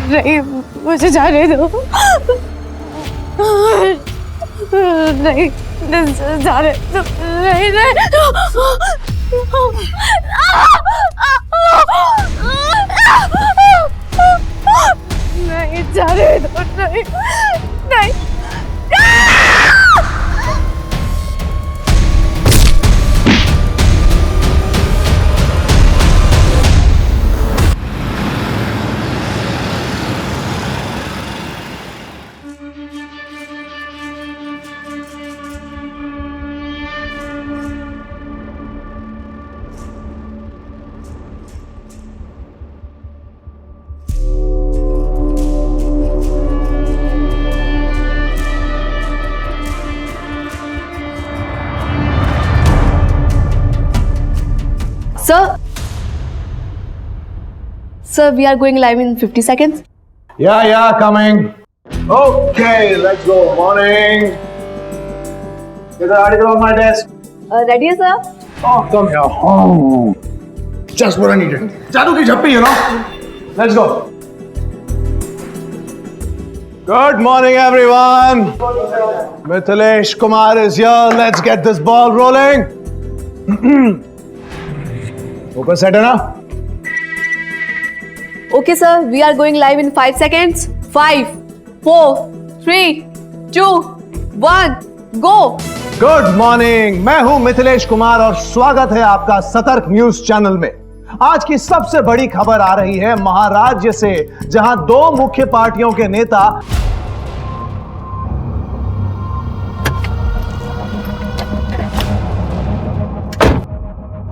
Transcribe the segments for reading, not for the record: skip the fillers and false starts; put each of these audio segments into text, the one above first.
नहीं, मुझे जाने दो। नहीं, जाने दो। नहीं, नहीं, जाने दो। नहीं, नहीं। Sir, we are going live in 50 seconds. Yeah, coming. Okay, let's go. Morning. Get the article on my desk. Ready, sir? Oh, come here. Oh, just what I needed. Jadoo ki jhappi, you know. Let's go. Good morning, everyone. Mithilesh Kumar is here. Let's get this ball rolling. Focus set है ना? Okay, sir. We are going live in 5 seconds. 5, 4, 3, 2, 1, go. Good morning, मैं हूं मिथिलेश कुमार और स्वागत है आपका सतर्क news channel में। आज की सबसे बड़ी खबर आ रही है महाराज्य से, जहां दो मुख्य पार्टियों के नेता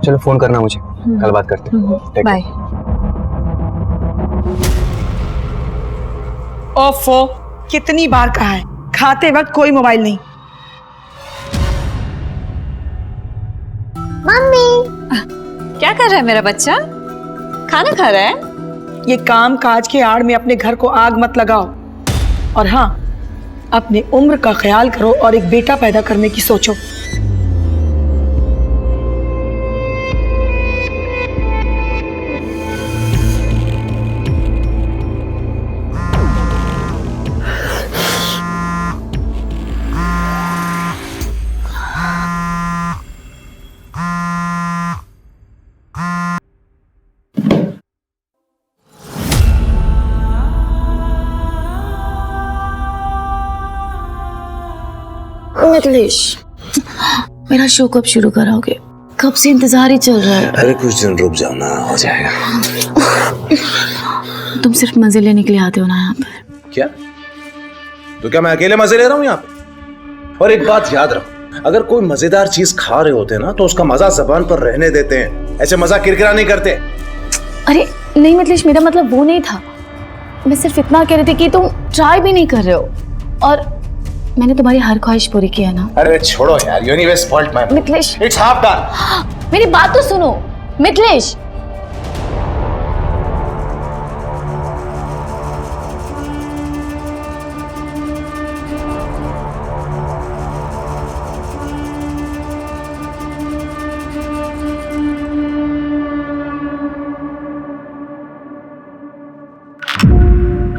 चलो फोन करना मुझे, कल बात करते हैं। बाय। ओफो, कितनी बार कहा है खाते वक्त कोई मोबाइल नहीं। मम्मी, क्या कर रहा है मेरा बच्चा? खाना खा रहा है? ये काम काज के आड़ में अपने घर को आग मत लगाओ, और हाँ, अपने उम्र का ख्याल करो और एक बेटा पैदा करने की सोचो। मिथिलेश, मेरा शो कब शुरू कराओगे? कब से इंतजार ही चल रहा है। अरे कुछ दिन रुक जाओ ना, हो जाएगा। तुम सिर्फ मजे लेने के लिए आते हो ना यहाँ पर? क्या? तो क्या मैं अकेले मजे ले रहा हूँ यहाँ पे? और एक बात याद रखो, अगर कोई मजेदार चीज खा रहे होते ना तो उसका मजा जबान पर रहने देते हैं, ऐसे मजा किरकिरा नहीं करते। अरे नहीं मिथिलेश, मेरा मतलब वो नहीं था। मैं सिर्फ इतना कह रही थी कि तुम ट्राई भी नहीं कर रहे हो, और मैंने तुम्हारी हर ख्वाहिश पूरी की है ना। अरे छोड़ो यार, you anyway spoilt my mood. Mithilesh, It's half done. मेरी बात तो सुनो मिथिलेश।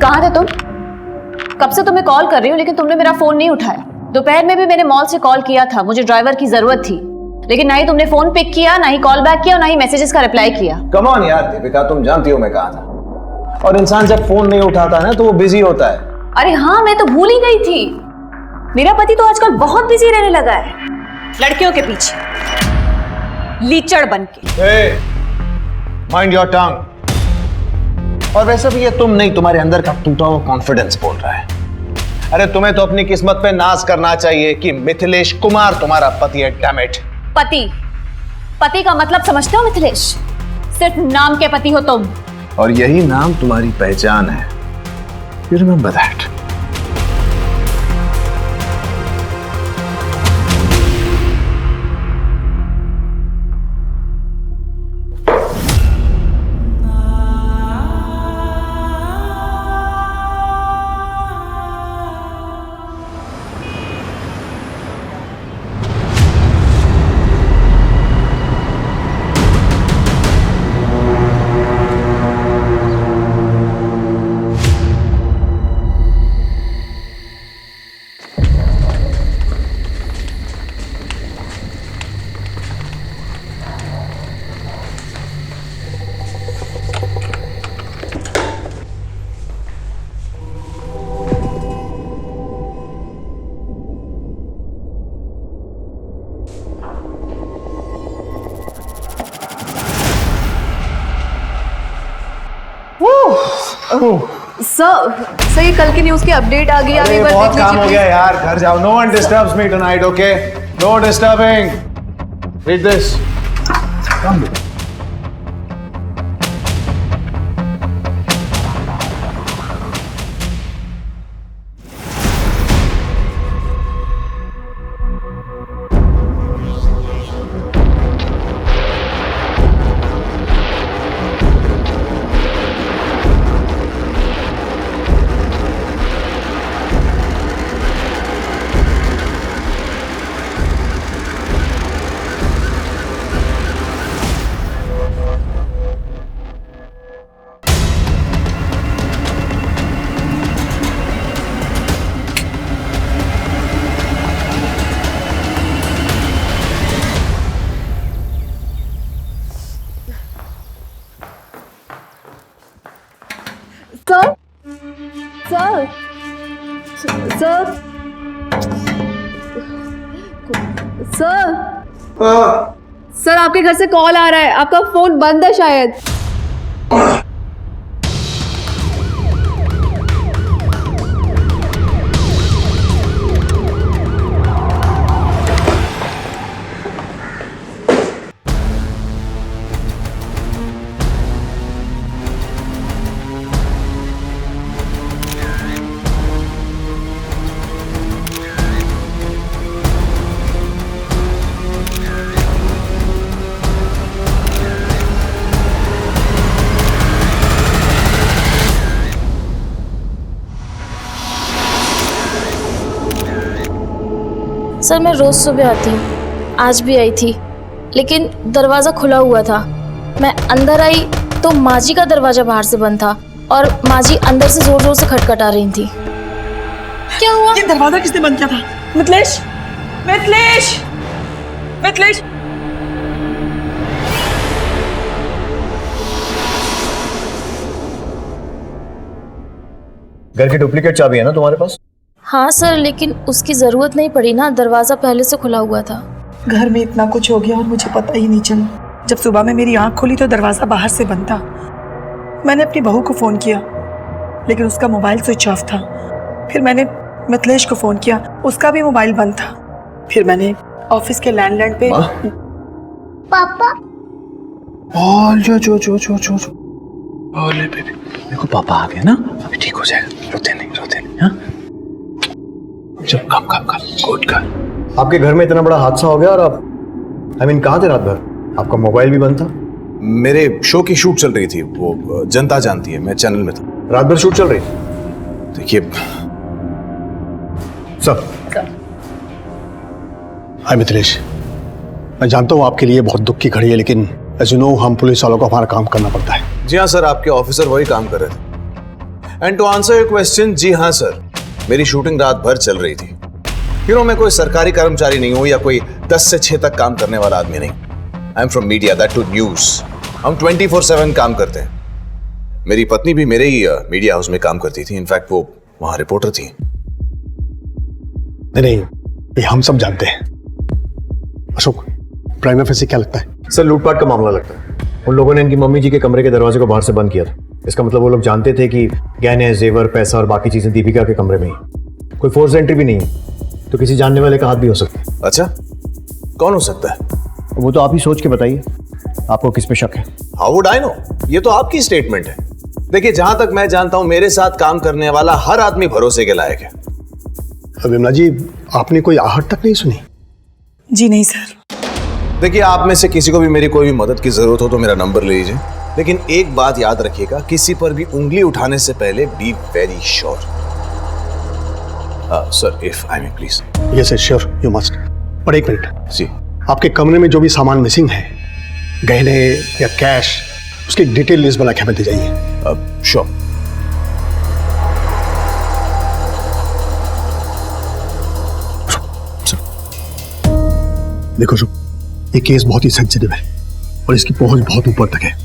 कहाँ थे तुम? कब से तुम्हें कॉल कर रही हूँ लेकिन तुमने मेरा फोन नहीं उठाया। दोपहर में भी मैंने मॉल से कॉल किया था, मुझे ड्राइवर की जरूरत थी, लेकिन ना ही तुमने फोन पिक किया, ना ही कॉल बैक किया, और ना ही मैसेजेस का रिप्लाई किया। कम ऑन यार दीपिका, तुम जानती हो मैं कहा था, और इंसान जब फोन नहीं उठाता ना तो वो बिजी होता है। अरे हाँ, मैं तो भूल ही गई थी। मेरा पति तो आजकल बहुत बिजी रहने लगा है, लड़कियों के पीछे लीचड़ बन के। Mind your tongue. और वैसे भी ये तुम नहीं, तुम्हारे अंदर का टूटा हुआ कॉन्फिडेंस बोल रहा है। अरे तुम्हें तो अपनी किस्मत पे नाज करना चाहिए कि मिथिलेश कुमार तुम्हारा पति है। Damn it. पति का मतलब समझते हो मिथिलेश? सिर्फ नाम के पति हो तुम, और यही नाम तुम्हारी पहचान है। You remember that? सर ये कल की न्यूज़ की अपडेट आ गई, आप एक बार बहुत देख काम हो लीजिए गया यार, घर जाओ. No one disturbs me tonight, okay? No disturbing. Read this. Come. Sir sir sir sir आपके घर से कॉल आ रहा है, आपका फोन बंद है शायद. सर मैं रोज़ सुबह आती हूँ, आज भी आई थी, लेकिन दरवाज़ा खुला हुआ था. मैं अंदर आई तो माँ जी का दरवाज़ा बाहर से बंद था और माँ जी अंदर से ज़ोर ज़ोर से खटखटा रही थी. क्या हुआ? ये दरवाजा किसने बंद किया था? मिथिलेश, मिथिलेश, मिथिलेश. घर की डुप्लीकेट चाबी है ना तुम्हारे पास? हाँ सर, लेकिन उसकी ज़रूरत नहीं पड़ी ना, दरवाज़ा पहले से खुला हुआ था. घर में इतना कुछ हो गया और मुझे पता ही नहीं चला. जब सुबह में मेरी आंख खुली तो दरवाज़ा बाहर से बंद था. मैंने अपनी बहू को फ़ोन किया लेकिन उसका मोबाइल स्विच ऑफ था. फिर मैंने मिथिलेश को फ़ोन किया, उसका भी मोबाइल बंद था. फिर मैंने ऑफिस के लैंडलाइन पे पापा ओले बेबी, देखो पापा आ गए ना, अभी ठीक हो जाएगा. रोते नहीं हाँ? चल कम गुड कर. आपके घर में इतना बड़ा हादसा हो गया और आप कहाँ थे रात भर? आपका मोबाइल भी बंद था. मेरे शो की शूट चल रही थी, वो जनता जानती है, मैं चैनल में था. रात भर शूट चल रही? देखिए सर, हाय मिथिलेश, मैं जानता हूँ आपके लिए बहुत दुख की घड़ी है, लेकिन एज यू नो हम पुलिस वालों को हमारा काम करना पड़ता है. जी हाँ सर, आपके ऑफिसर वही काम कर रहे थे. And to answer your question, जी हाँ सर, मेरी शूटिंग रात भर चल रही थी. मैं कोई सरकारी कर्मचारी नहीं हूं या कोई 10 से 6 तक काम करने वाला आदमी नहीं. I am from media, that to news. हम 24/7 काम करते हैं. मेरी पत्नी भी मेरे ही मीडिया हाउस में काम करती थी. इनफैक्ट वो वहां रिपोर्टर थी. नहीं, ये हम सब जानते हैं. अशोक, प्राइमा फेसी क्या लगता है? सर लूटपाट का मामला लगता है. उन लोगों ने इनकी मम्मी जी के कमरे के दरवाजे को बाहर से बंद किया था. इसका मतलब वो लोग जानते थे कि गहने, जेवर, पैसा और बाकी चीजें दीपिका के कमरे में ही. कोई फोर्स एंट्री भी नहीं है, तो किसी जानने वाले का हाथ भी हो सकता है. अच्छा, कौन हो सकता है? वो तो आप ही सोच के बताइए, आपको किस पे शक है? How would I know? ये तो आपकी स्टेटमेंट है. देखिए, जहां तक मैं जानता हूं, मेरे साथ काम करने वाला हर आदमी भरोसे के लायक है. विमला जी, आपने कोई आहट तक नहीं सुनी? जी नहीं सर. देखिए, आप में से किसी को भी मेरी कोई भी मदद की जरूरत हो तो मेरा नंबर ले लीजिए. लेकिन एक बात याद रखिएगा, किसी पर भी उंगली उठाने से पहले be very sure. Sir, if I may please. Yes sure, you must. पर एक मिनट, जी. आपके कमरे में जो भी सामान मिसिंग है, गहने या कैश, उसकी डिटेल लिस्ट बना के हमें दे जाइए. श्योर. देखो शुभ, ये केस बहुत ही सेंसिटिव है और इसकी पहुंच बहुत ऊपर तक है,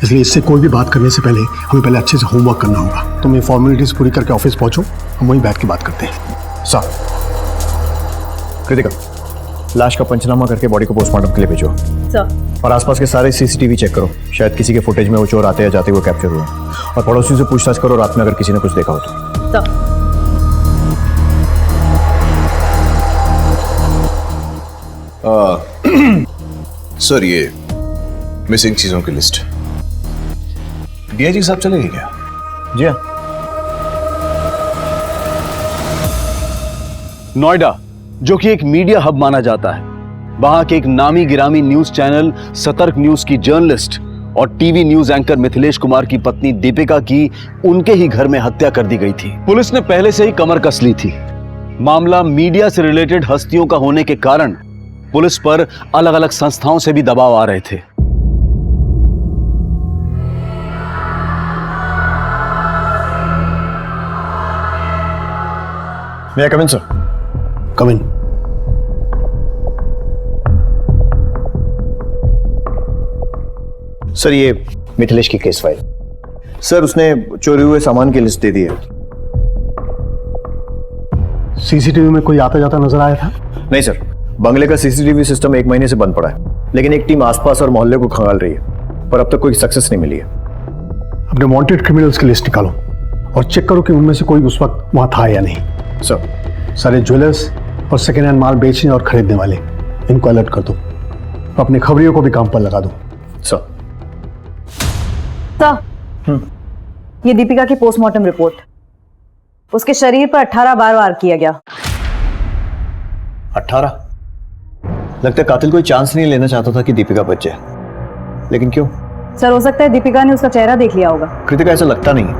इसलिए इससे कोई भी बात करने से पहले हमें पहले अच्छे से होमवर्क करना होगा. तुम ये फॉर्मेलिटीज पूरी करके ऑफिस पहुंचो, हम वहीं बैठ के बात करते हैं. सर, कृतिका, लाश का पंचनामा करके बॉडी को पोस्टमार्टम के लिए भेजो. सर और आसपास के सारे सीसीटीवी चेक करो, शायद किसी के फुटेज में वो चोर आते या जाते हुए कैप्चर हुए। और पड़ोसियों से पूछताछ करो रात में अगर किसी ने कुछ देखा हो तो। सर ये मिसिंग चीजों की लिस्ट। डीआईजी साहब चलेंगे क्या? जी हाँ। नोएडा, जो कि एक मीडिया हब माना जाता है, वहां के एक नामी गिरामी न्यूज चैनल सतर्क न्यूज की जर्नलिस्ट और TV news anchor Mithilesh Kumar की पत्नी दीपिका की उनके ही घर में हत्या कर दी गई थी। पुलिस ने पहले से ही कमर कस ली थी। मामला मीडिया से रिलेटेड हस्तियों का होने के कारण पुलिस पर अलग अलग संस्थाओं से भी दबाव आ रहे थे। May I come in, sir? Come in. Sir ये मिथिलेश की केस फाइल। सर उसने चोरी हुए सामान की लिस्ट दे दी है। सीसीटीवी में कोई आता जाता नजर आया था? नहीं सर, बंगले का सीसीटीवी सिस्टम 1 महीने से बंद पड़ा है, लेकिन एक टीम आसपास और मोहल्ले को खंगाल रही है, पर अब तक कोई सक्सेस नहीं मिली है। अपने वांटेड क्रिमिनल्स की लिस्ट निकालो और चेक करो कि उनमें से कोई उस वक्त वहां था या नहीं। सर सारे ज्वेलर्स और सेकेंड हैंड माल बेचने और खरीदने वाले, इनको अलर्ट कर दो। अपने खबरियों को भी काम पर लगा दो। सर। ये दीपिका की पोस्टमार्टम रिपोर्ट। उसके शरीर पर 18 बार वार किया गया। 18? लगता है कातिल कोई चांस नहीं लेना चाहता था कि दीपिका बच जाए, लेकिन क्यों? सर हो सकता है दीपिका ने उसका चेहरा देख लिया होगा। कृतिका ऐसा लगता नहीं है,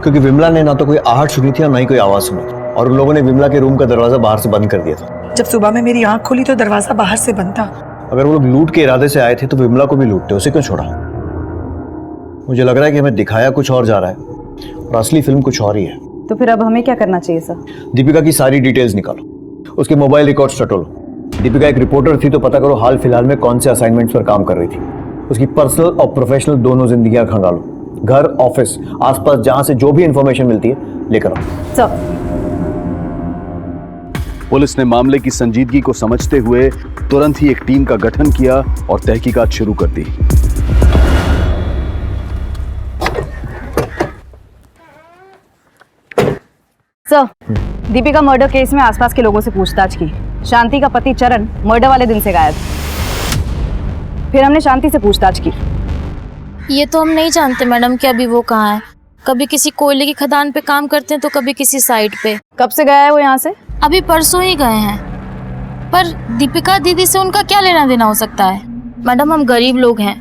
क्योंकि विमला ने ना तो कोई आहट सुनी थी और ना ही कोई आवाज सुनी थी, और उन लोगों ने विमला के रूम का दरवाजा बाहर से बंद कर दिया था। जब सुबह में मेरी आंख खुली तो दरवाजा बाहर से बंद था। अगर वो लोग लूट के इरादे से आए थे तो विमला को भी लूटते, उसे क्यों छोड़ा? मुझे लग रहा है कि हमें दिखाया कुछ और जा रहा है और असली फिल्म कुछ और ही है। तो फिर अब हमें क्या करना चाहिए सर? दीपिका की सारी डिटेल्स निकालो, उसके मोबाइल रिकॉर्ड्स टटोलो। दीपिका एक रिपोर्टर थी तो पता करो हाल फिलहाल में कौन से असाइनमेंट्स पर काम कर रही थी। उसकी पर्सनल और प्रोफेशनल दोनों जिंदगियां खंगालो। घर, ऑफिस, आसपास जहां से जो भी इंफॉर्मेशन मिलती है लेकर आओ। सर पुलिस ने मामले की संजीदगी को समझते हुए तुरंत ही एक टीम का गठन किया और तहकीकात शुरू कर दी। सर, दीपिका मर्डर केस में आसपास के लोगों से पूछताछ की। शांति का पति चरण मर्डर वाले दिन से गायब। फिर हमने शांति से पूछताछ की। ये तो हम नहीं जानते मैडम कि अभी वो कहाँ है। कभी किसी कोयले की खदान पे काम करते हैं तो कभी किसी साइट पे। कब से गया है वो यहाँ से? अभी परसों ही गए हैं। पर दीपिका दीदी से उनका क्या लेना देना हो सकता है? मैडम हम गरीब लोग हैं,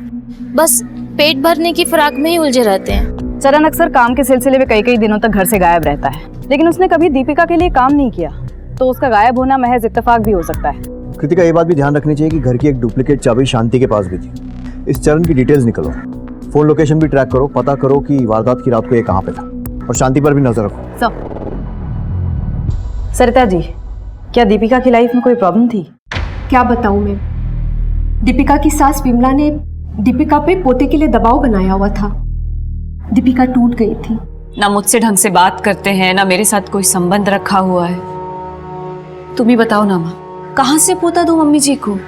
बस पेट भरने की फिराक में ही उलझे रहते हैं। चरण अक्सर काम के सिलसिले में कई दिनों तक घर से गायब रहता है, लेकिन उसने कभी दीपिका के लिए काम नहीं किया, तो उसका गायब होना महज इत्तेफाक भी हो सकता है। कृतिका ये बात भी ध्यान रखनी चाहिए कि घर की एक डुप्लीकेट चाबी शांति के पास भी थी। इस चरण की डिटेल्स निकलो, फोन लोकेशन भी ट्रैक करो, पता करो कि वारदात की रात को ये कहाँ पे था, और शांति पर भी नजर रखो। सरिता जी, क्या दीपिका की लाइफ में कोई प्रॉब्लम थी? क्या बताऊं मैं, दीपिका की सास विमला ने दीपिका पे पोते के लिए दबाव बनाया हुआ था। दीपिका टूट गई थी। ना मुझसे ढंग से बात करते हैं, ना मेरे साथ कोई संबंध रखा हुआ है। तुम ही बताओ ना माँ, कहाँ से पोता दूं मम्मी जी को?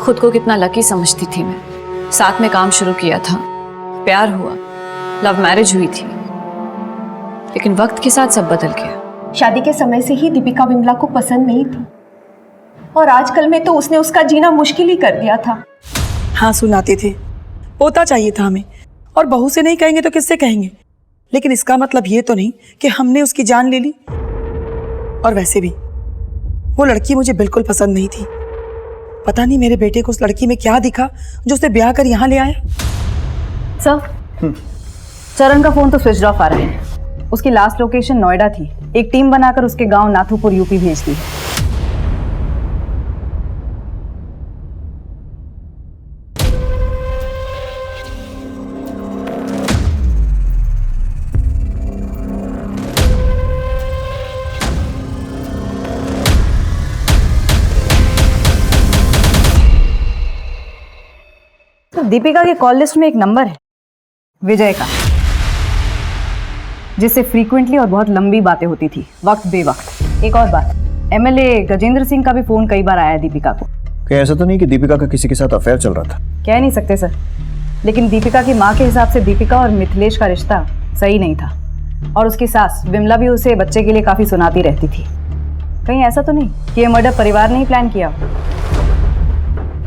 खुद को कितना लकी समझती थी मैं। साथ में काम शुरू किया था, प्यार हुआ, लव मैरिज हुई थी, लेकिन वक्त के साथ सब बदल गया। शादी के समय से ही दीपिका विमला को पसंद नहीं थी, और आजकल में तो उसने उसका जीना मुश्किल ही कर दिया था। हाँ सुनाते थे, पोता चाहिए था हमें, और बहू से नहीं कहेंगे तो किससे कहेंगे? लेकिन इसका मतलब ये तो नहीं कि हमने उसकी जान ले ली। और वैसे भी वो लड़की मुझे बिल्कुल पसंद नहीं थी। पता नहीं मेरे बेटे को उस लड़की में क्या दिखा जो उसे ब्याह कर यहाँ ले आया। सर, चरण का फोन तो स्विच ऑफ आ रहा है। उसकी लास्ट लोकेशन नोएडा थी। एक टीम बनाकर उसके गांव नाथुपुर यूपी भेज दी। दीपिका के कॉल लिस्ट में एक नंबर है विजय का, जिससे फ्रीक्वेंटली और बहुत लंबी बातें होती थी, वक्त बेवक्त। एक और बात, एमएलए गजेंद्र सिंह का भी फोन कई बार आया है दीपिका को। कहीं ऐसा तो नहीं कि दीपिका का किसी के साथ अफेयर चल रहा था? कह नहीं सकते सर, लेकिन दीपिका की माँ के हिसाब से दीपिका और मिथिलेश का रिश्ता सही नहीं था, और उसकी सास विमला भी उसे बच्चे के लिए काफी सुनाती रहती थी। कहीं ऐसा तो नहीं कि ये मर्डर परिवार ने ही प्लान किया?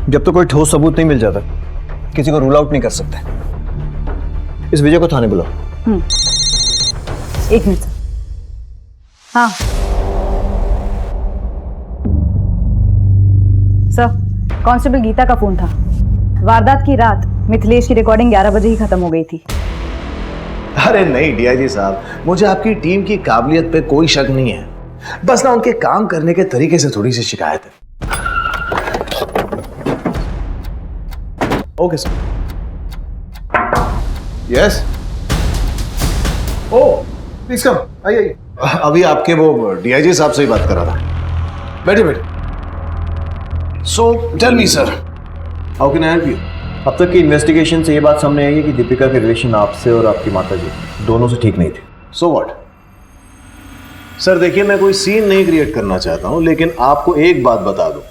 जब तो कोई ठोस सबूत नहीं मिल जाता, किसी को रूल आउट नहीं कर सकते। इस विजय को थाने बुलाओ। एक मिनट सर। हाँ सर, कांस्टेबल गीता का फोन था। वारदात की रात मिथिलेश की रिकॉर्डिंग 11 बजे ही खत्म हो गई थी। अरे नहीं डीआईजी साहब, मुझे आपकी टीम की काबिलियत पे कोई शक नहीं है, बस ना उनके काम करने के तरीके से थोड़ी सी शिकायत है। Okay sir. Yes. Oh please come, आइए। अभी आपके वो डीआईजी साहब से ही बात कर रहा था। बैठिए बैठिए। So tell me sir, how can I help you? अब तक की इन्वेस्टिगेशन से ये बात सामने आई है कि दीपिका के रिलेशन आपसे और आपकी माताजी दोनों से ठीक नहीं थे। So what? सर देखिए, मैं कोई सीन नहीं क्रिएट करना चाहता हूं, लेकिन आपको एक बात बता दूं,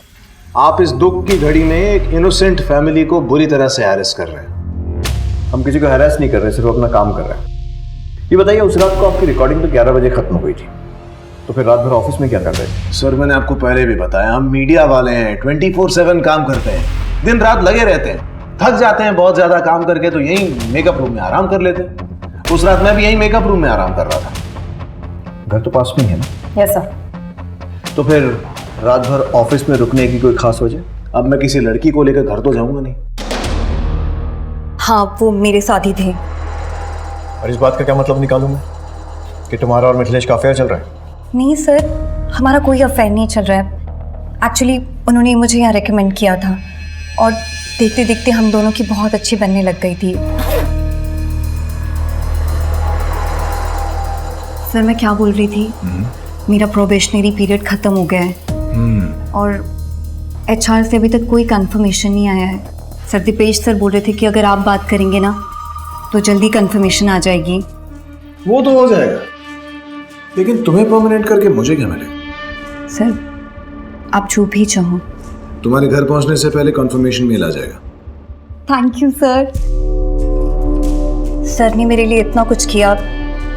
आप इस दुख की घड़ी में एक इनोसेंट फैमिली को बुरी तरह से हैरेस कर रहे हैं। हम किसी को हैरेस नहीं कर रहे, सिर्फ अपना काम कर रहे हैं। ये बताइए, उस रात को आपकी रिकॉर्डिंग तो 11 बजे खत्म हो गई थी, तो फिर रात भर ऑफिस में क्या कर रहे थे? सर मैंने आपको पहले भी बताया, हम मीडिया वाले हैं, 24/7 काम करते हैं, दिन रात लगे रहते हैं, थक जाते हैं बहुत ज्यादा काम करके, तो यही मेकअप रूम में आराम कर लेते हैं। उस रात मैं भी यही मेकअप रूम में आराम कर रहा था। घर तो पास में ही है ना? Yes sir. तो फिर रात भर ऑफिस में रुकने की कोई खास वजह? अब मैं किसी लड़की को लेकर घर तो जाऊंगा नहीं। हाँ, वो मेरे साथ ही थे। और इस बात का क्या मतलब निकालूं मैं कि तुम्हारा और मिथिलेश का अफेयर चल रहा है? नहीं सर, हमारा कोई अफेयर नहीं चल रहा है। एक्चुअली उन्होंने मुझे यहाँ रेकमेंड किया था, और देखते देखते हम दोनों की बहुत अच्छी बनने लग गई थी। सर मैं क्या बोल रही थी, मेरा प्रोबेशनरी पीरियड खत्म हो गया है, और एचआर से अभी तक कोई कंफर्मेशन नहीं आया है। सर दीपेश सर बोल रहे थे कि अगर आप बात करेंगे ना तो जल्दी कंफर्मेशन आ जाएगी। वो तो हो जाएगा, लेकिन तुम्हें परमानेंट करके मुझे क्या मिलेगा? सर आप जो भी चाहो। तुम्हारे घर पहुंचने से पहले कंफर्मेशन मेल आ जाएगा। Thank you sir. सर ने मेरे लिए इतना कुछ किया,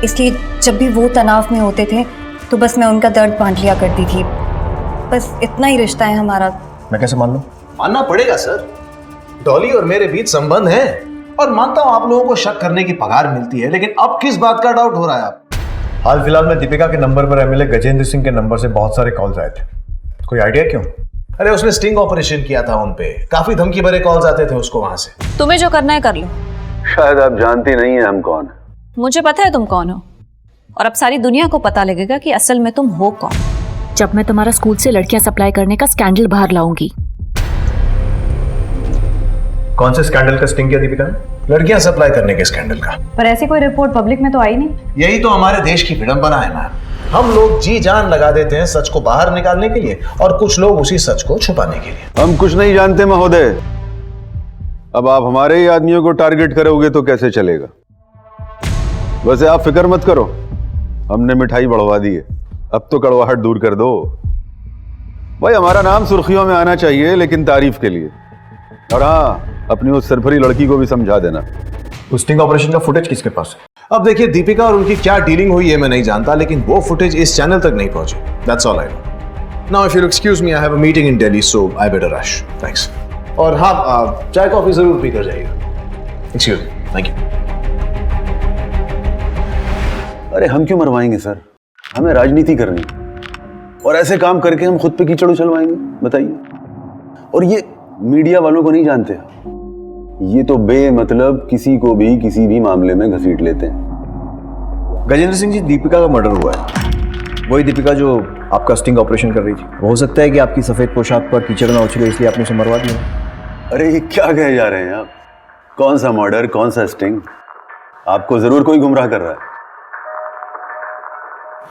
इसलिए जब भी वो तनाव में होते थे तो बस मैं उनका दर्द बांट लिया करती थी। बस इतना ही रिश्ता है हमारा। मैं कैसे मान लूं? मानना पड़ेगा सर, डॉली और मेरे बीच संबंध है, और मानता हूं आप लोगों को शक करने की पगार मिलती है, लेकिन अब किस बात का डाउट हो रहा है आप? हाल फिलहाल में दीपिका के नंबर पर एमएलए गजेंद्र सिंह के नंबर से बहुत सारे कॉल्स आए थे। कोई आइडिया क्यों? अरे उसने स्टिंग ऑपरेशन किया था, उन पे काफी धमकी भरे कॉल्स आते थे उसको वहां से। तुम्हें जो करना है कर लो। शायद आप जानती नहीं है हम कौन है। मुझे पता है तुम कौन हो, और अब सारी दुनिया को पता लगेगा कि असल में तुम हो कौन। जब मैं तुम्हारा स्कूल से लड़कियां सप्लाई करने का स्कैंडल बाहर लाऊंगी। कौन से स्कैंडल का स्टिंग किया दीपिका ने? लड़कियां सप्लाई करने के स्कैंडल का। पर ऐसी कोई रिपोर्ट पब्लिक में तो आई नहीं। यही तो हमारे देश की विडंबना है मैम। हम लोग जी जान लगा देते हैं सच को बाहर निकालने के लिए, और कुछ लोग उसी सच को छुपाने के लिए। हम कुछ नहीं जानते महोदय। अब आप हमारे ही आदमियों को टारगेट करोगे तो कैसे चलेगा? वैसे आप फिक्र मत करो, हमने मिठाई बढ़वा दी है, अब तो कड़वाहट दूर कर दो। भाई हमारा नाम सुर्खियों में आना चाहिए, लेकिन तारीफ के लिए। और हाँ, अपनी उस सरफरी लड़की को भी समझा देना। उस स्टिंग ऑपरेशन का फुटेज किसके पास है? अब देखिए, दीपिका और उनकी क्या डीलिंग हुई है मैं नहीं जानता, लेकिन वो फुटेज इस चैनल तक नहीं पहुंची। That's all I know. Now if you excuse me, I have a meeting in Delhi, so I better rush. Thanks. और हाँ, चाय कॉफी जरूर पी कर जाइएगा। Excuse me, thank you. अरे हम क्यों मरवाएंगे सर, हमें राजनीति करनी, और ऐसे काम करके हम खुद पे कीचड़ उछलवाएंगे? बताइए। और ये मीडिया वालों को नहीं जानते, ये तो बेमतलब किसी को भी किसी भी मामले में घसीट लेते हैं। गजेंद्र सिंह जी, दीपिका का मर्डर हुआ है, वही दीपिका जो आपका स्टिंग ऑपरेशन कर रही थी। हो सकता है कि आपकी सफेद पोशाक पर कीचड़ ना उछले, इसलिए आपने उसे मरवा दिया। अरे ये क्या कहे जा रहे हैं आप? कौन सा मर्डर, कौन सा स्टिंग? आपको जरूर कोई गुमराह कर रहा है।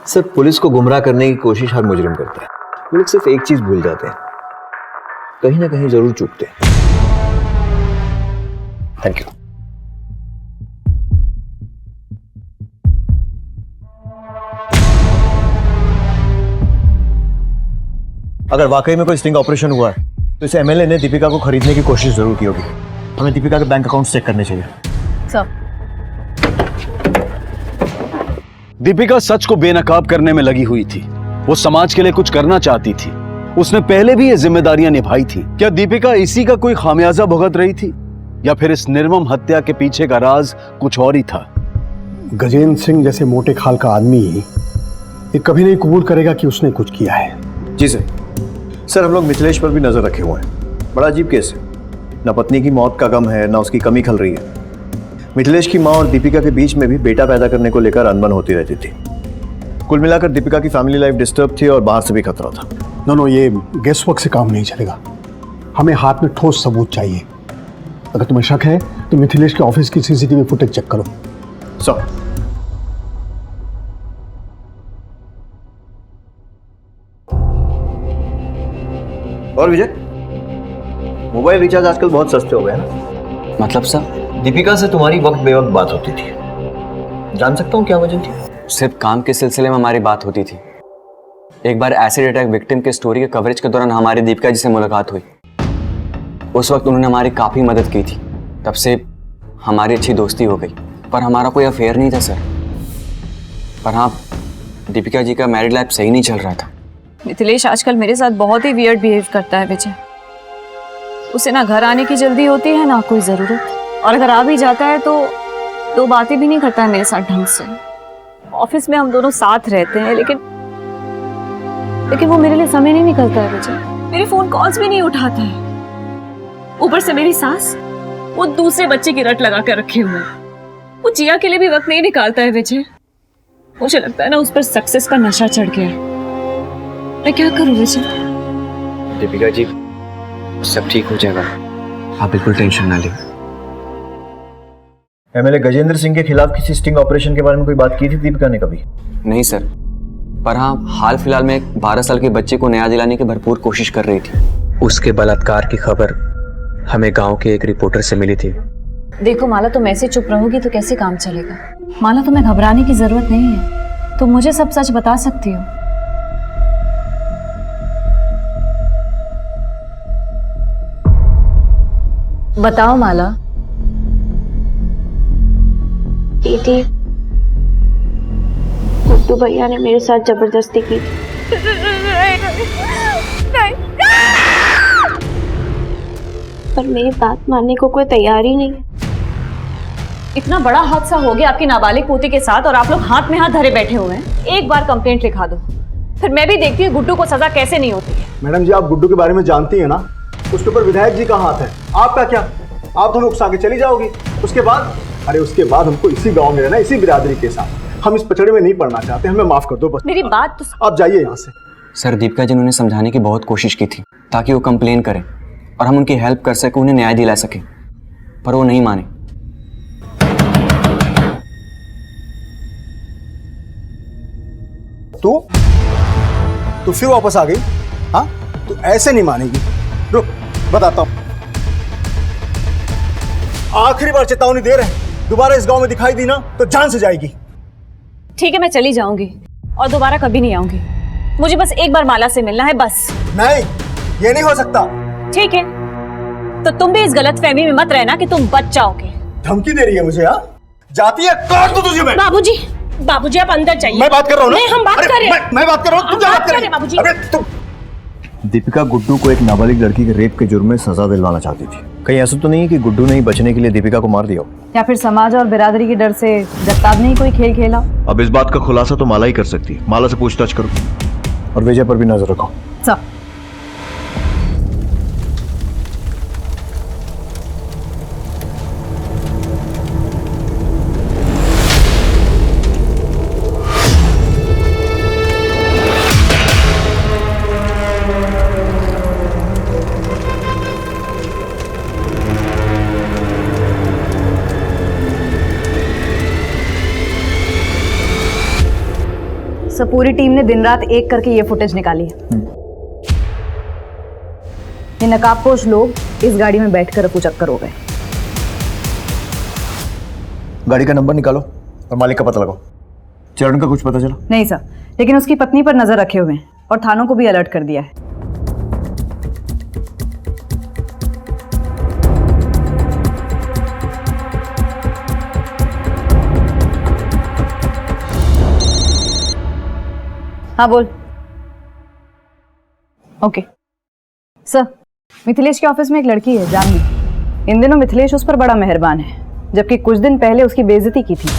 सिर्फ पुलिस को गुमराह करने की कोशिश हर मुजरिम करता है। वो लोग सिर्फ एक चीज भूल जाते हैं, कहीं ना कहीं जरूर चूकते हैं। Thank you. अगर वाकई में कोई स्टिंग ऑपरेशन हुआ है तो इस एमएलए ने दीपिका को खरीदने की कोशिश जरूर की होगी। हमें दीपिका के बैंक अकाउंट चेक करने चाहिए। सब दीपिका सच को बेनकाब करने में लगी हुई थी। वो समाज के लिए कुछ करना चाहती थी। उसने पहले भी ये जिम्मेदारियां निभाई थी। क्या दीपिका इसी का कोई खामियाजा भुगत रही थी, या फिर इस निर्मम हत्या के पीछे का राज कुछ और ही था? गजेंद्र सिंह जैसे मोटे खाल का आदमी ये कभी नहीं कबूल करेगा कि उसने कुछ किया है। जी सर, हम लोग मिथिलेश पर भी नजर रखे हुए हैं। बड़ा अजीब केस है। न पत्नी की मौत का गम है, न उसकी कमी खल रही है। मिथिलेश की माँ और दीपिका के बीच में भी बेटा पैदा करने को लेकर अनबन होती रहती थी। कुल मिलाकर दीपिका की फैमिली लाइफ डिस्टर्ब थी और बाहर से भी खतरा था। नो, ये गेस वर्क से काम नहीं चलेगा। हमें हाथ में ठोस सबूत चाहिए। अगर तुम्हें शक है तो मिथिलेश के ऑफिस की सीसीटीवी फुटेज चेक करो। सर, और विजय, मोबाइल रिचार्ज आजकल बहुत सस्ते हो गए हैं ना? मतलब सर? दीपिका से तुम्हारी वक्त बेवक्त बात होती थी। जान सकता हूँ क्या वजह थी? सिर्फ काम के सिलसिले में हमारी बात होती थी। एक बार एसिड अटैक विक्टिम के स्टोरी के कवरेज के दौरान हमारी दीपिका जी से मुलाकात हुई। उस वक्त उन्होंने हमारी काफ़ी मदद की थी। तब से हमारी अच्छी दोस्ती हो गई। पर हमारा कोई अफेयर नहीं था सर। पर हाँ, दीपिका जी का मैरिड लाइफ सही नहीं चल रहा था। मिथिलेश आजकल मेरे साथ बहुत ही वियर्ड बिहेव करता है विजय। उसे ना घर आने की जल्दी होती है ना कोई ज़रूरत, और अगर आ भी जाता है तो दो बातें भी नहीं करता है मेरे साथ ढंग से। ऑफिस में हम दोनों साथ रहते हैं, लेकिन वो मेरे लिए समय नहीं निकलता है विजय। मेरे फोन कॉल्स भी नहीं उठाता है। ऊपर से मेरी सास, वो दूसरे बच्चे की रट लगा कर रखे हुए हैं। वो जिया के लिए भी वक्त नहीं निकालता है विजय। मुझे लगता है ना उस पर सक्सेस का नशा चढ़ गया है। मैं क्या करूं विजय? दीपिका जी, सब ठीक हो जाएगा, आप बिल्कुल टेंशन ना लें। एमएलए गजेंद्र सिंह के खिलाफ किसी स्टिंग ऑपरेशन के बारे में कोई बात की थी दीपिका ने कभी? नहीं सर, पर हाँ, हाल फिलहाल में एक 12 साल के बच्चे को न्याय दिलाने की भरपूर कोशिश कर रही थी। उसके बलात्कार की खबर हमें गांव के एक रिपोर्टर से मिली थी। देखो माला, तुम ऐसे चुप रहोगी तो कैसे काम चलेगा? माला, तुम्हें घबराने की जरूरत नहीं है। तुम मुझे सब सच बता सकती हो। बताओ माला। दीदी, गुड्डू भैया ने मेरे साथ जबरदस्ती की थी। पर मेरी बात मानने को कोई तैयार ही नहीं। इतना बड़ा हादसा हो गया आपकी नाबालिग पोती के साथ और आप लोग हाथ में हाथ धरे बैठे हुए हैं। एक बार कंप्लेंट लिखा दो, फिर मैं भी देखती हूँ गुड्डू को सजा कैसे नहीं होती है। मैडम जी, आप गुड्डू के बारे में जानती हैं ना? उसके ऊपर विधायक जी का हाथ है। आपका क्या? आप तो हमें उकसा के चली जाओगी। उसके बाद, अरे उसके बाद हमको इसी गांव में रहना, इसी बिरादरी के साथ। हम इस पचड़े में नहीं पड़ना चाहते। हमें माफ कर दो बस। मेरी बात तो आप जाइए यहाँ से। सर, दीपिका जी ने उन्हें समझाने की बहुत कोशिश की थी ताकि वो कंप्लेन करें और हम उनकी हेल्प कर सके, उन्हें न्याय दिला सके, पर वो नहीं माने। तू फिर वापस आ गई? हाँ, तू ऐसे नहीं मानेगी। रुक, बताता हूँ। आखिरी बार चेतावनी दे रहे हैं, दोबारा इस गांव में दिखाई दी ना तो जान से जाएगी। ठीक है, मैं चली जाऊंगी और दोबारा कभी नहीं आऊंगी। मुझे बस एक बार माला से मिलना है, बस। नहीं, ये नहीं हो सकता। ठीक है, तो तुम भी इस गलतफहमी में मत रहना कि तुम बच जाओगे। धमकी दे रही है मुझे? हाँ, जाती है, काट दो तुझे मैं। बाबूजी, बाबूजी आप अंदर जाइए। मैं बात कर रहा हूँ ना। नहीं, हम बात कर रहे हैं। मैं बात कर रहा हूँ, तुम क्या बात कर रहे हो? बाबूजी। अरे तुम। दीपिका गुड्डू को एक नाबालिग लड़की के रेप के जुर्म में सजा दिलवाना चाहती थी। कहीं ऐसा तो नहीं है कि गुड्डू ने ही बचने के लिए दीपिका को मार दिया हो? या फिर समाज और बिरादरी के डर से जगताब ने ही कोई खेल खेला? अब इस बात का खुलासा तो माला ही कर सकती है। माला से पूछताछ करो। और विजय पर भी नजर रखो। सब। सब पूरी टीम ने दिन रात एक करके ये फुटेज निकाली है। ये नकाबपोश लोग इस गाड़ी में बैठकर अपूचक्कर हो गए। गाड़ी का नंबर निकालो और मालिक का पता लगाओ। चरण का कुछ पता चला? नहीं सर, लेकिन उसकी पत्नी पर नजर रखे हुए हैं और थानों को भी अलर्ट कर दिया है। हाँ बोल। ओके सर, मिथिलेश के ऑफिस में एक लड़की है जानवी। इन दिनों मिथिलेश उस पर बड़ा मेहरबान है, जबकि कुछ दिन पहले उसकी बेइज्जती की थी।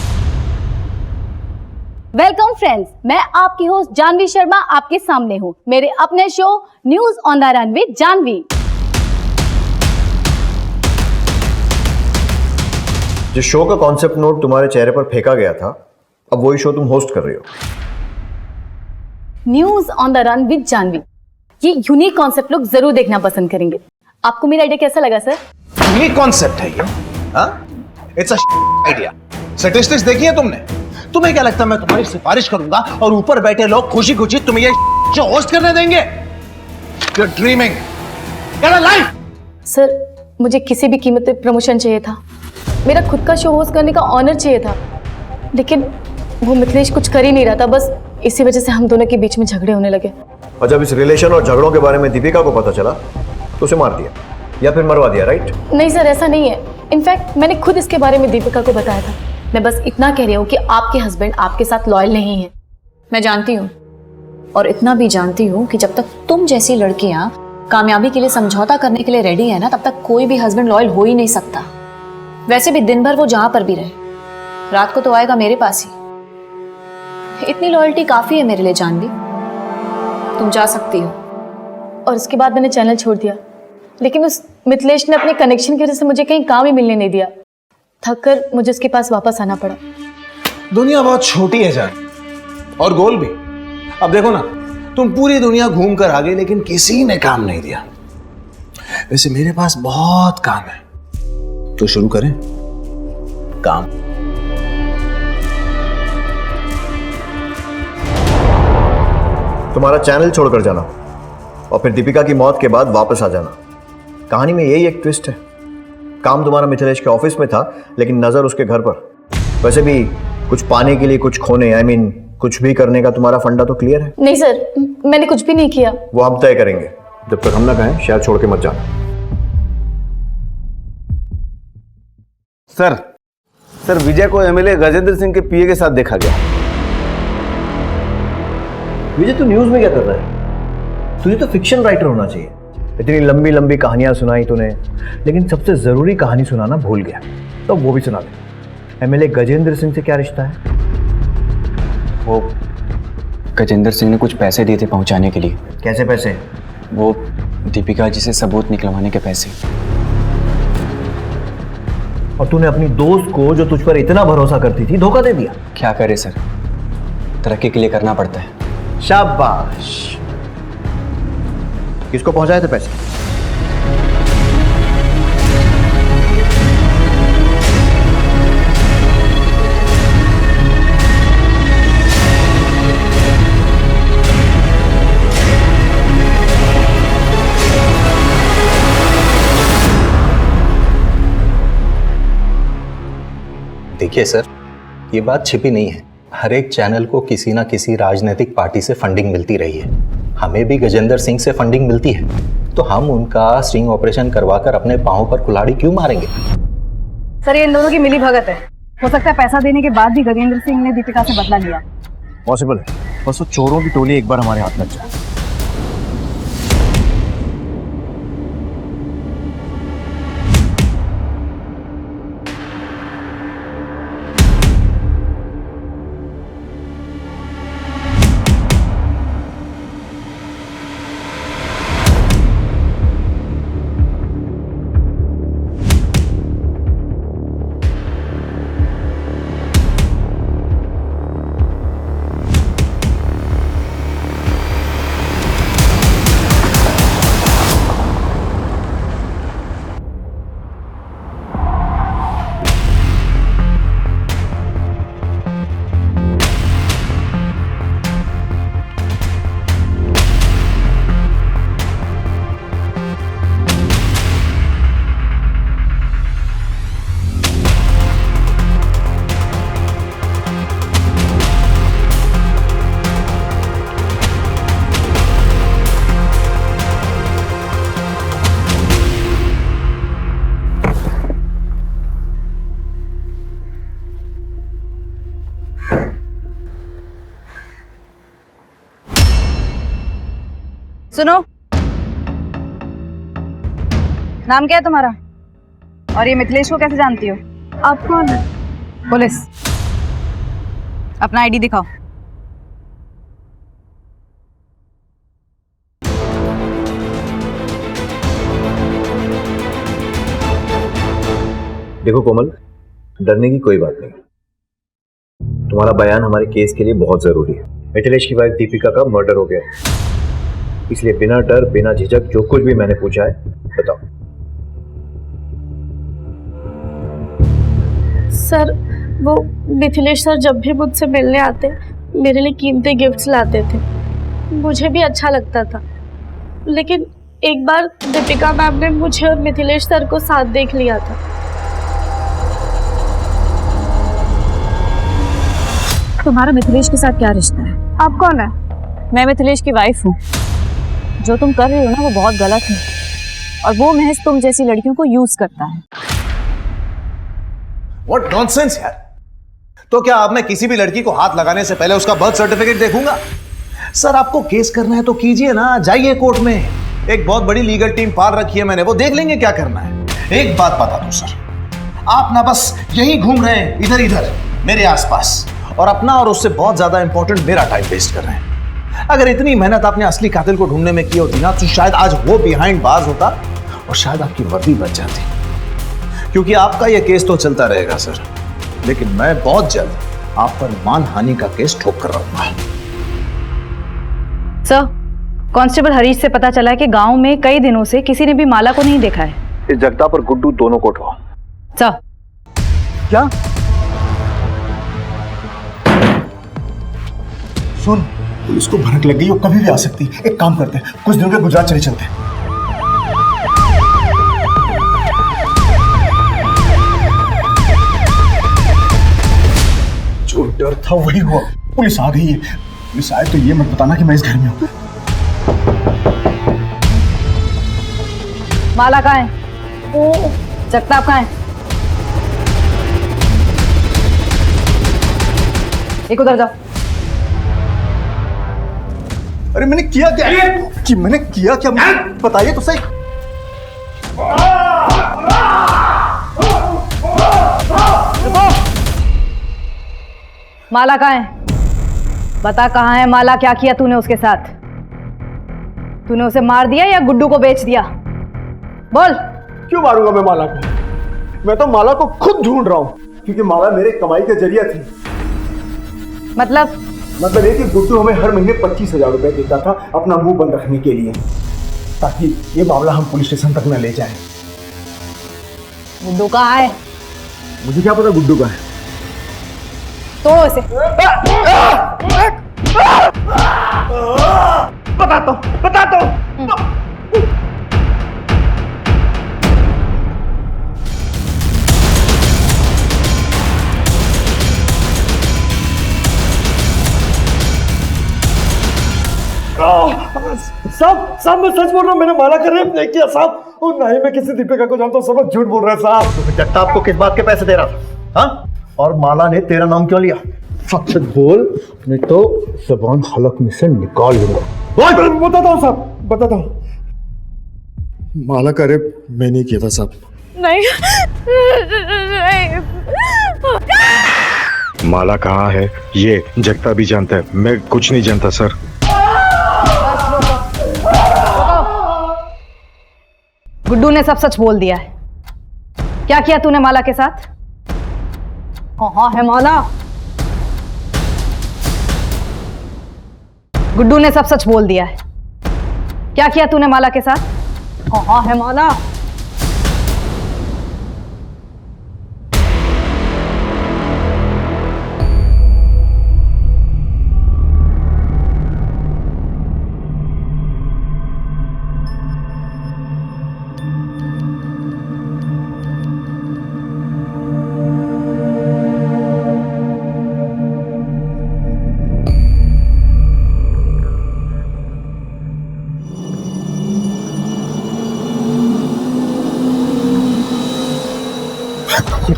वेलकम फ्रेंड्स, मैं आपकी होस्ट जानवी शर्मा आपके सामने हूँ मेरे अपने show news on the run with Janvi. जिस शो का कॉन्सेप्ट नोट तुम्हारे चेहरे पर फेंका गया था, अब वही शो तुम होस्ट कर रही हो। News on the run with Janvi, ये यूनिक कॉन्सेप्ट लोग जरूर देखना पसंद करेंगे। आपको मेरा आइडिया कैसा लगा सर? यूनिक कॉन्सेप्ट है ये, हाँ? It's a idea. स्टैटिस्टिक्स देखी है तुमने? तुम्हें क्या लगता है मैं तुम्हारी सिफारिश करूंगा और ऊपर बैठे लोग खुशी खुशी तुम्हें ये शो होस्ट करने देंगे? You're dreaming. Get a life. Sir, मुझे किसी भी कीमत पे प्रमोशन चाहिए था। मेरा खुद का शो होस्ट करने का ऑनर चाहिए था, लेकिन वो मिथिलेश कुछ कर ही नहीं रहा था। बस इसी वजह से हम दोनों के बीच में झगड़े होने लगे। और जब इस रिलेशन और झगड़ों के बारे में दीपिका को पता चला तो उसे मार दिया या फिर मरवा दिया, राइट? नहीं सर, ऐसा नहीं है। इनफैक्ट मैंने खुद इसके बारे में दीपिका को बताया था। मैं बस इतना कह रही हूँ कि आपके हस्बैंड आपके साथ लॉयल नहीं है। मैं जानती हूँ, और इतना भी जानती हूँ कि जब तक तुम जैसी लड़कियां कामयाबी के लिए समझौता करने के लिए रेडी है ना, तब तक कोई भी हस्बैंड लॉयल हो ही नहीं सकता। वैसे भी दिन भर वो जहां पर भी रहे, रात को तो आएगा मेरे पास ही। इतनी लॉयल्टी काफी है मेरे लिए जानवी, तुम जा सकती हो। और उसके बाद मैंने चैनल छोड़ दिया, लेकिन उस मिथिलेश ने अपने कनेक्शन की वजह से मुझे कहीं काम ही मिलने नहीं दिया। थक कर मुझे उसके पास वापस आना पड़ा। दुनिया बहुत छोटी है जान, और गोल भी। अब देखो ना, तुम पूरी दुनिया घूम कर आ गए, लेकिन किसी ने काम नहीं दिया। वैसे मेरे पास बहुत काम है, तो शुरू करें काम। तुम्हारा चैनल छोड़कर जाना और फिर दीपिका की मौत के बाद वापस आ जाना, कहानी में यही एक ट्विस्ट है। काम तुम्हारा मिथिलेश के ऑफिस में था, लेकिन नजर उसके घर पर। वैसे भी कुछ पाने के लिए कुछ खोने, I mean, कुछ भी करने का तुम्हारा फंडा तो क्लियर है? नहीं सर, मैंने कुछ भी नहीं किया। वो हम तय करेंगे, जब तक हम ना कहें शहर छोड़ के मत जाना। सर विजय को एमएलए गजेंद्र सिंह के पीए के साथ देखा गया। विजय, तू न्यूज में क्या कर रहा है? तुझे तो फिक्शन राइटर होना चाहिए। इतनी लंबी लंबी कहानियां सुनाई तूने, लेकिन सबसे जरूरी कहानी सुनाना भूल गया। तो वो भी सुना दे। एमएलए गजेंद्र सिंह से क्या रिश्ता है? वो गजेंद्र सिंह ने कुछ पैसे दिए थे पहुंचाने के लिए। कैसे पैसे? वो दीपिका जी से सबूत निकलवाने के पैसे। और तूने अपनी दोस्त को, जो तुझ पर इतना भरोसा करती थी, धोखा दे दिया। क्या करे सर, तरक्की के लिए करना पड़ता है। शाबाश। किसको पहुंचाए थे पैसे? देखिए सर, ये बात छिपी नहीं है। हर एक चैनल को किसी ना किसी राजनीतिक पार्टी से फंडिंग मिलती रही है। हमें भी गजेंद्र सिंह से फंडिंग मिलती है, तो हम उनका स्टिंग ऑपरेशन करवाकर अपने पांव पर कुल्हाड़ी क्यों मारेंगे? सर, ये इन दोनों की मिली भगत है। हो सकता है पैसा देने के बाद भी गजेंद्र सिंह ने दीपिका से बदला लिया। पॉसिबल है, बस वो चोरों की टोली एक बार हमारे हाथ लग जाए। सुनो, नाम क्या है तुम्हारा? और ये मिथिलेश को कैसे जानती हो? आप कौन है? पुलिस। अपना आईडी दिखाओ। देखो कोमल, डरने की कोई बात नहीं। तुम्हारा बयान हमारे केस के लिए बहुत जरूरी है। मिथिलेश की वाइफ दीपिका का मर्डर हो गया है, इसलिए बिना डर बिना झिझक जो कुछ भी मैंने पूछा है बताओ। सर, वो मिथिलेश सर जब भी मुझसे मिलने आते मेरे लिए कीमती गिफ्ट्स लाते थे। मुझे भी अच्छा लगता था, लेकिन एक बार दीपिका मैम ने मुझे और मिथिलेश सर को साथ देख लिया था। तुम्हारा मिथिलेश के साथ क्या रिश्ता है? आप कौन है? मैं मिथिलेश की वाइफ हूँ। जो तुम कर रही हो ना वो बहुत गलत है, और वो महज तुम जैसी लड़कियों को यूज करता है। What nonsense यार। तो क्या अब मैं किसी भी लड़की को हाथ लगाने से पहले उसका बर्थ सर्टिफिकेट देखूंगा? सर आपको केस करना है तो कीजिए ना, जाइए कोर्ट में। एक बहुत बड़ी लीगल टीम पाल रखी है मैंने, वो देख लेंगे क्या करना है। एक बात बता दूं सर, आप ना बस यही घूम रहे हैं इधर इधर मेरे आसपास, और अपना और उससे बहुत ज्यादा इंपॉर्टेंट मेरा टाइम वेस्ट कर रहे हैं। अगर इतनी मेहनत आपने असली कातिल को ढूंढने में की होती ना तो शायद आज वो बिहाइंड बार्स होता और शायद आपकी वर्दी बच जाती। क्योंकि आपका यह केस तो चलता रहेगा सर, लेकिन मैं बहुत जल्द आप पर मानहानि का केस ठोक कर रहूंगा। सर, कांस्टेबल हरीश से पता चला है कि गांव में कई दिनों से किसी ने भी माला को नहीं देखा है। इस जगता पर गुड्डू दोनों को उठवाओ। सर। क्या? सुन, पुलिस को भनक लग गई, वो कभी भी आ सकती। एक काम करते हैं, कुछ दिनों के गुजरात चले चलते हैं। जो डर था वही हुआ, पुलिस आ गई है। पुलिस आए तो ये मत बताना कि मैं इस घर में हूं। माला कहाँ है? ओ, जगताप कहाँ है? एक उधर जाओ। अरे मैंने किया क्या? कि मैंने किया क्या? बताइए तो सही। माला कहाँ है? बता कहाँ है माला? क्या किया तूने उसके साथ? तूने उसे मार दिया या गुड्डू को बेच दिया? बोल। क्यों मारूंगा मैं माला को? मैं तो माला को खुद ढूंढ रहा हूँ, क्योंकि माला मेरे कमाई का जरिया थी। मतलब ये कि गुड्डू हमें हर महीने 25,000 रुपए देता था अपना मुंह बंद रखने के लिए, ताकि ये मामला हम पुलिस स्टेशन तक न ले जाएं। गुड्डू कहाँ है? मुझे क्या पता गुड्डू का है। तो इसे बता दो। साहब मैं सच बोल रहा हूँ, मैंने माला का रेप नहीं किया साहब, और ना ही मैं किसी दीपिका को जानता हूँ। सब लोग झूठ बोल रहे हैं साहब। जगताप को किस बात के पैसे दे रहा था? हाँ? और माला ने तेरा नाम क्यों लिया? सच सच बोल, नहीं तो जबान हलक में से निकाल लूंगा। बताता हूँ साहब, बताता हूँ। माला का रेप मैं नहीं किया था साहब। नहीं। माला कहाँ है ये जगता भी जानता है, मैं कुछ नहीं जानता सर। गुड्डू ने सब सच बोल दिया है। क्या किया तूने माला के साथ? कहाँ है माला? गुड्डू ने सब सच बोल दिया है। क्या किया तूने माला के साथ? कहाँ है माला?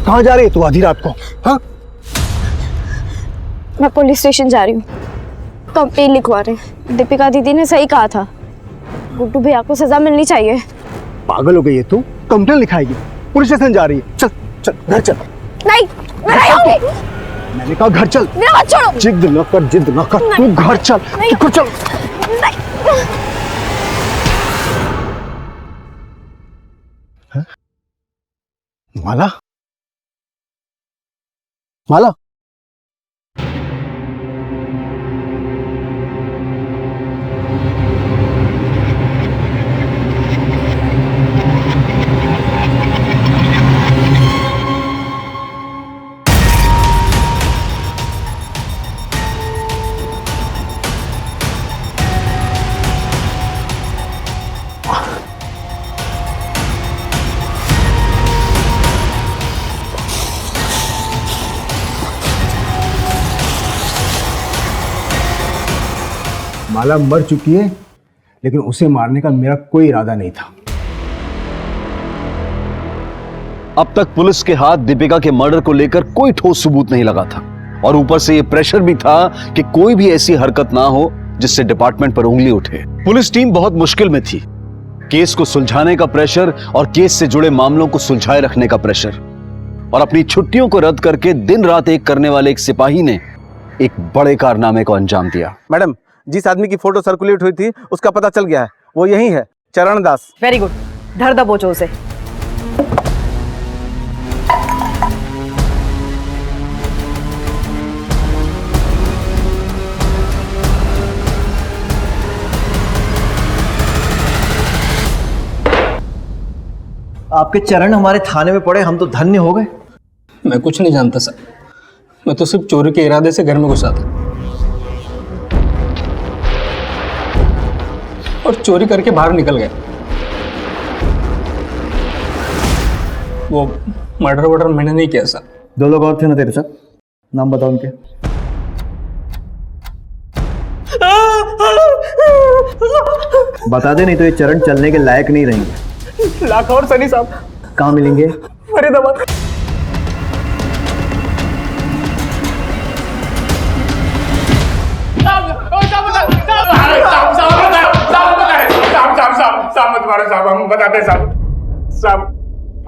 कहाँ जा रही है तू आधी रात को? हाँ? मैं पुलिस स्टेशन जा रही हूँ, कंप्लेन लिखवा रहे हैं। दीपिका दीदी ने सही कहा था, गुड्डू भैया को सजा मिलनी चाहिए। पागल हो गई है तू? कंप्लेन लिखाएगी, पुलिस स्टेशन जा रही है। चल चल घर चल। नहीं मैं नहीं आऊंगी। मैंने कहा घर चल। मेरा हाथ छोड़ो। जिद न कर, जिद न कर, तू घर चल, तू चल। माला, माला, माला मर चुकी है, लेकिन उसे मारने का मेरा कोई इरादा नहीं था। अब तक पुलिस के हाथ दीपिका के मर्डर को लेकर कोई ठोस सबूत नहीं लगा था, और ऊपर से ये प्रेशर भी था कि कोई भी ऐसी हरकत ना हो जिससे डिपार्टमेंट पर उंगली उठे। पुलिस टीम बहुत मुश्किल में थी। केस को सुलझाने का प्रेशर और केस से जुड़े मामलों को सुलझाए रखने का प्रेशर, और अपनी छुट्टियों को रद्द करके दिन रात एक करने वाले एक सिपाही ने एक बड़े कारनामे को अंजाम दिया। मैडम, जिस आदमी की फोटो सर्कुलेट हुई थी उसका पता चल गया है, वो यही है, चरण दास। वेरी गुड, धर दबोचो उसे। आपके चरण हमारे थाने में पड़े, हम तो धन्य हो गए। मैं कुछ नहीं जानता सर, मैं तो सिर्फ चोरी के इरादे से घर में घुसा था और चोरी करके बाहर निकल गया। वो मर्डर वर्डर मैंने नहीं किया सर। दो लोग और थे ना तेरे साथ, नाम बताओ उनके। बता दे, नहीं तो ये चरण चलने के लायक नहीं रहेंगे। लाखा और सनी साहब। कहाँ मिलेंगे? फरीदाबाद। साहब हम बताते साहब,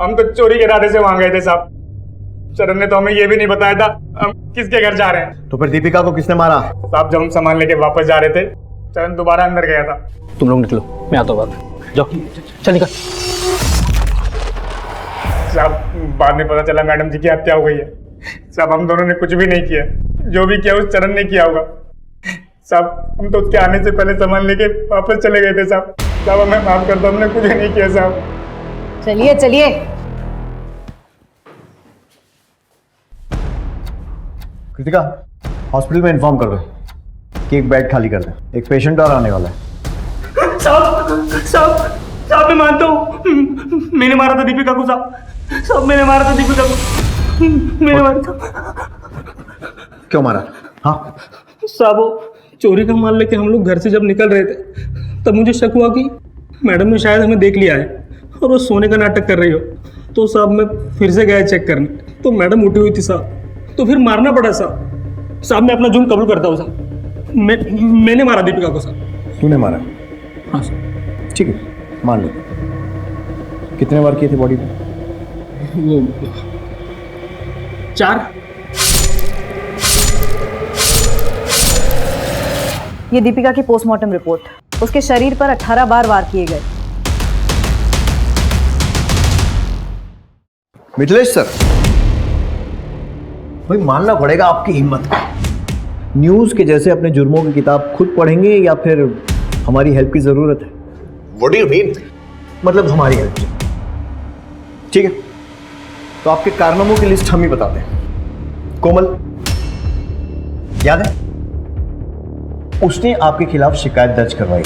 हम तो चोरी के इरादे से वहां गए थे साहब। चरण ने तो हमें ये भी नहीं बताया था हम किसके घर जा रहे हैं। तो फिर दीपिका को किसने मारा? साहब जब हम सामान लेके वापस जा रहे थे, चरण दोबारा अंदर गया था। तुम लोग निकलो, मैं आता हूँ बाद में। जाओ, चल निकल। साहब बाद में पता चला मैडम जी की हत्या हो गई है। साहब हम दोनों ने कुछ भी नहीं किया, जो भी किया उस चरण ने किया होगा। साहब हम तो उसके आने से पहले सामान लेके वापस चले गए थे साहब। साहब हमें माफ कर दो, हमने कुछ नहीं किया साहब। चलिए चलिए। कृतिका, हॉस्पिटल में इन्फॉर्म कर दो कि एक बेड खाली कर दे, एक पेशेंट और आने वाला है। साहब मैं मानता हूँ, मैंने मारा था दीपिका को साहब। मैंने मारा था दीपिका को, मैंने मारा था। क्यों मारा? हाँ साहब, वो चोरी का माल लेके हम लोग घर से जब निकल रहे थे, तब मुझे शक हुआ कि मैडम ने शायद हमें देख लिया है और वो सोने का नाटक कर रही हो। तो साहब मैं फिर से गया चेक करने, तो मैडम उठी हुई थी साहब। तो फिर मारना पड़ा साहब। साहब मैं अपना जुर्म कबूल करता हूँ साहब, मैंने मारा दीपिका को साहब। तूने मारा? हाँ साहब। ठीक है, मान लो। कितने वार किए थे बॉडी पे? वो 4। ये दीपिका की पोस्टमार्टम रिपोर्ट। उसके शरीर पर 18 बार वार किए गए। मिथिलेश सर, भाई मानना पड़ेगा आपकी हिम्मत को। न्यूज के जैसे अपने जुर्मों की किताब खुद पढ़ेंगे या फिर हमारी हेल्प की जरूरत है? What do you mean? मतलब हमारी हेल्प। ठीक है, तो आपके कारनामों की लिस्ट हम ही बताते हैं। कोमल, याद है? उसने आपके खिलाफ शिकायत दर्ज करवाई।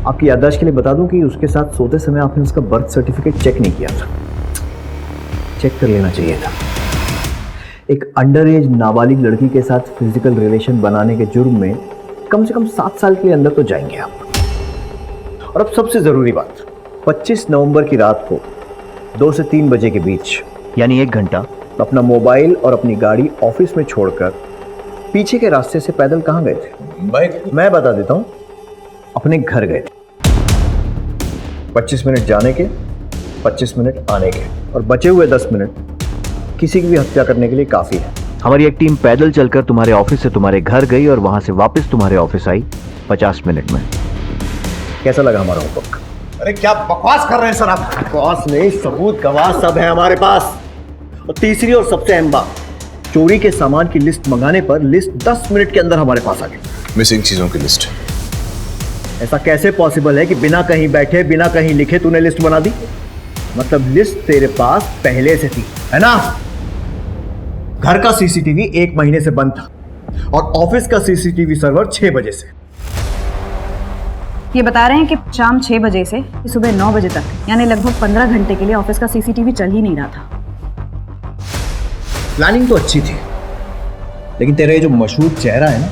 आपकी याददाश्त के लिए बता दूं कि उसके साथ सोते समय आपने उसका बर्थ सर्टिफिकेट चेक नहीं किया था। चेक कर लेना चाहिए था। एक अंडर एज नाबालिग लड़की के साथ फिजिकल रिलेशन बनाने के जुर्म में कम से कम 7 साल के लिए अंदर तो जाएंगे आप। और अब सबसे जरूरी बात, 25 नवंबर की रात को 2 से 3 बजे के बीच, यानी 1 घंटा, अपना मोबाइल और अपनी गाड़ी ऑफिस में छोड़कर पीछे के रास्ते से पैदल कहाँ गए थे? मैं बता देता हूँ, अपने घर गए थे। 25 मिनट जाने के, 25 मिनट आने के, और बचे हुए 10 मिनट किसी की भी हत्या करने के लिए काफी है। हमारी एक टीम पैदल चलकर तुम्हारे ऑफिस से तुम्हारे घर गई और वहां से वापस तुम्हारे ऑफिस आई 50 मिनट में। कैसा लगा हमारा होमवर्क? अरे क्या बकवास कर रहे हैं सर आप? बकवास नहीं, सबूत गवाह सब है हमारे पास। और तीसरी और सबसे अहम बात, चोरी के सामान की लिस्ट मंगाने पर लिस्ट 10 मिनट के अंदर हमारे पास आ गई। मिसिंग चीजों की लिस्ट। ऐसा कैसे पॉसिबल है कि बिना कहीं बैठे, बिना कहीं लिखे तूने लिस्ट बना दी? मतलब लिस्ट तेरे पास पहले से थी, है ना? घर का सीसीटीवी 1 महीने से बंद था और ऑफिस का सीसीटीवी सर्वर 6 बजे से। ये बता रहे हैं कि शाम 6 बजे से सुबह 9 बजे तक, यानी लगभग 15 घंटे के लिए ऑफिस का सीसीटीवी चल ही नहीं रहा था। प्लानिंग तो अच्छी थी, लेकिन तेरा ये जो मशहूर चेहरा है ना,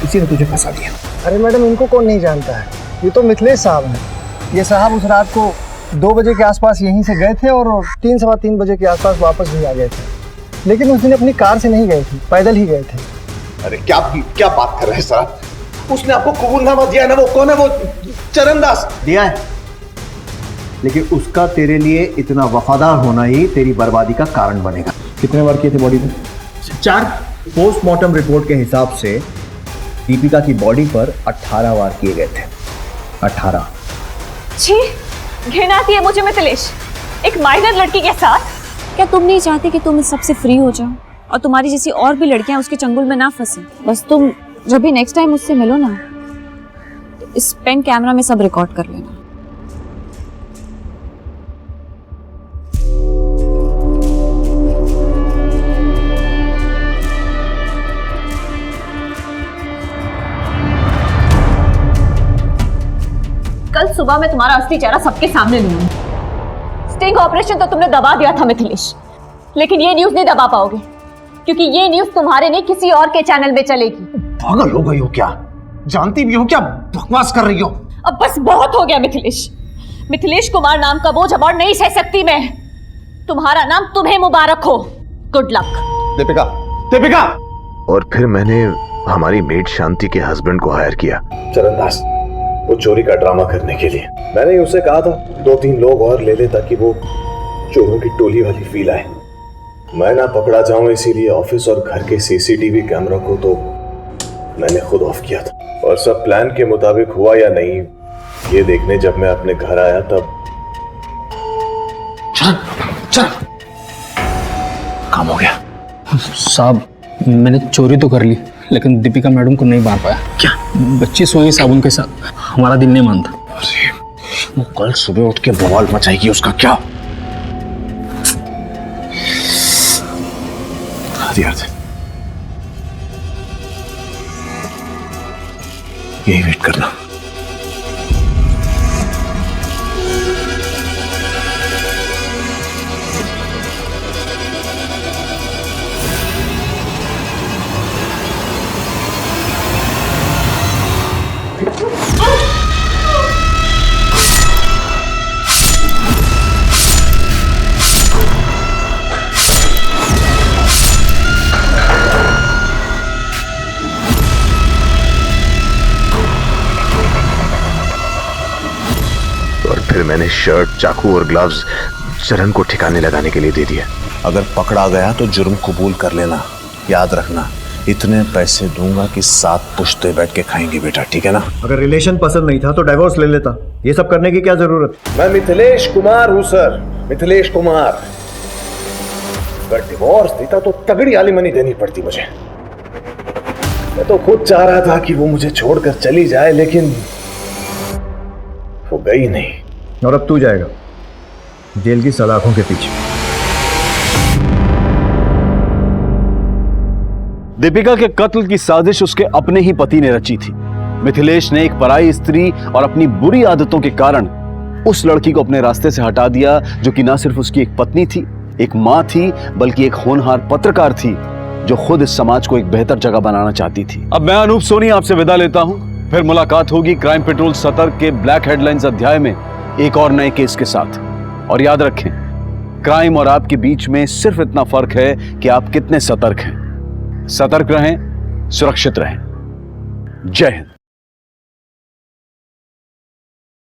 इसी ने तुझे फंसा दिया। अरे मैडम, इनको कौन नहीं जानता है? ये तो मिथिलेश साहब हैं। ये साहब उस रात को 2 बजे के आसपास यहीं से गए थे और 3 सवा 3 बजे के आसपास वापस भी आ गए थे। लेकिन उस दिन अपनी कार से नहीं गए थे, पैदल ही गए थे। अरे क्या बात कर रहे हैं सर? उसने आपको कबूलनामा दिया ना, वो कौन है? वो चरणदास दिया है, लेकिन उसका तेरे लिए इतना वफादार होना ही तेरी बर्बादी का कारण बनेगा। कितने बार किए थे बॉडी में? 4। पोस्टमार्टम रिपोर्ट के हिसाब से दीपिका की बॉडी पर 18 वार किए गए थे। 18। छी, घृणा आती है मुझे मिथिलेश, एक माइनर लड़की के साथ। क्या तुम नहीं चाहती कि तुम इस सबसे फ्री हो जाओ और तुम्हारी जैसी और भी लड़कियां उसके चंगुल में ना फंसे? बस तुम जब भी नेक्स्ट टाइम मुझसे मिलो ना, तो इस पेन कैमरा में सब रिकॉर्ड कर लेना। कल सुबह मैं तुम्हारा असली चेहरा सबके सामने लूंगी। स्टिंग ऑपरेशन तो तुमने दबा दिया था मिथिलेश, लेकिन ये न्यूज नहीं दबा पाओगे, क्योंकि ये न्यूज तुम्हारे नहीं किसी और के चैनल में चलेगी। पागल हो गई हो क्या? जानती भी हो क्या बकवास कर रही हो? अब बस बहुत हो गया मिथिलेश। मिथिलेश कुमार नाम का बोझ अब और नहीं सह सकती मैं। तुम्हारा नाम तुम्हें मुबारक हो। Good luck. दीपिका। और फिर मैंने हमारी मेड शांति के हस्बैंड को हायर किया, चरणदास, वो चोरी का ड्रामा करने के लिए। मैंने उसे कहा था 2-3 लोग और ले ले ताकि वो चोरों की टोली वाली फील आए। मैं ना पकड़ा जाऊं, इसीलिए ऑफिस और घर के सीसीटीवी कैमरा को तो मैंने खुद ऑफ किया था। और सब प्लान के मुताबिक हुआ या नहीं, ये देखने जब मैं अपने घर आया तब चल काम हो गया। साहब, मैंने चोरी तो कर ली, लेकिन दीपिका मैडम को नहीं मार पाया। क्या? बच्ची सोई साबुन के साथ, हमारा दिल नहीं मानता। वो कल सुबह उठ के बवाल मचाएगी, उसका क्या? यही वेट करना। फिर मैंने शर्ट, चाकू और ग्लव्स चरण को ठिकाने लगाने के लिए दे दिया। अगर पकड़ा गया तो जुर्म कबूल कर लेना। याद रखना, इतने पैसे दूंगा कि 7 पुश्ते बैठ के खाएंगे बेटा, ठीक है ना? अगर रिलेशन पसंद नहीं था तो डाइवोर्स ले लेता। ये सब करने की क्या जरूरत? मैं मिथिलेश कुमार हूं सर, मिथिलेश कुमार। अगर डिवोर्स देता तो तगड़ी आलिमनी देनी पड़ती मुझे। मैं तो खुद चाह रहा था कि वो मुझे छोड़कर चली जाए, लेकिन वो गई नहीं। और अब तू जाएगा जेल की सलाखों के पीछे। दीपिका के कत्ल की साजिश उसके अपने ही पति ने रची थी। मिथिलेश ने एक पराई स्त्री और अपनी बुरी आदतों के कारण उस लड़की को अपने रास्ते से हटा दिया, जो कि ना सिर्फ उसकी एक पत्नी थी, एक मां थी, बल्कि एक होनहार पत्रकार थी, जो खुद इस समाज को एक बेहतर जगह बनाना चाहती थी। अब मैं अनूप सोनी आपसे विदा लेता हूं। फिर मुलाकात होगी क्राइम पेट्रोल सतर्क के ब्लैक हेडलाइंस अध्याय में एक और नए केस के साथ। और याद रखें, क्राइम और आपके बीच में सिर्फ इतना फर्क है कि आप कितने सतर्क हैं। सतर्क रहें, सुरक्षित रहें। जय हिंद।